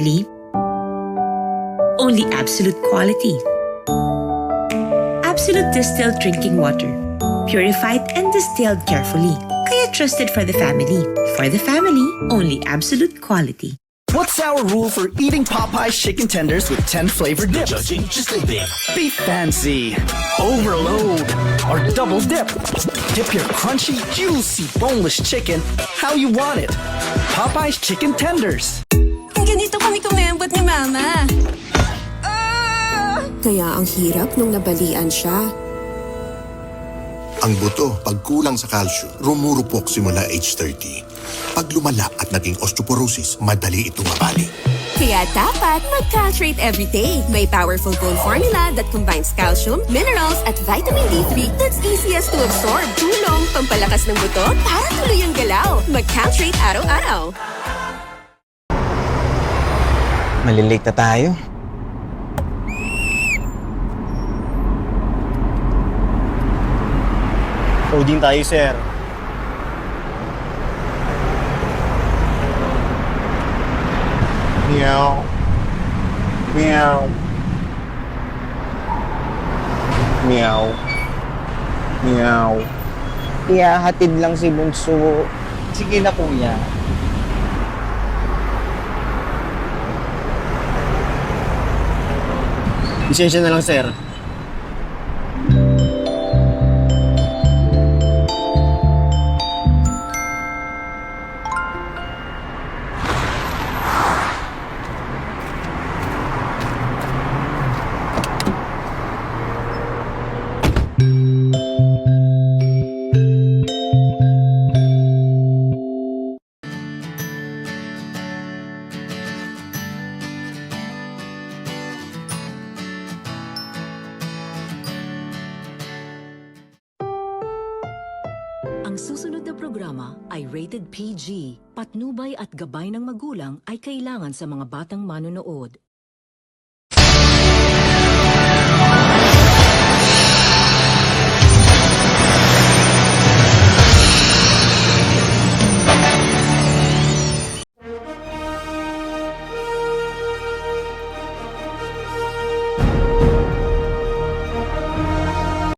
family, only absolute quality. Absolute distilled drinking water, purified and distilled carefully. Kaya trusted for the family. For the family, only absolute quality. What's our rule for eating Popeye's chicken tenders with 10 flavored dips? Judging, just a bit. Be fancy, overload, or double dip. Dip your crunchy, juicy, boneless chicken how you want it. Popeye's chicken tenders. Ganito kami kumembot ni Mama. Kaya ang hirap nung nabalian siya. Ang buto, pag kulang sa calcium, rumurupok simula age 30. Pag lumala at naging osteoporosis, madali itong mabali. Kaya dapat mag-Caltrate everyday. May powerful bone formula that combines calcium, minerals, at vitamin D3 that's easiest to absorb. Tulong, pampalakas ng buto para tuloy ang galaw. Mag-Caltrate araw-araw. Malilate na tayo. Coding tayo, sir. Meow. Meow. Meow. Meow. Ihahatid lang si Bunso. Sige na, kuya. Lisensya na lang, sir. Ang susunod na programa ay rated PG. Patnubay at gabay ng magulang ay kailangan sa mga batang manonood.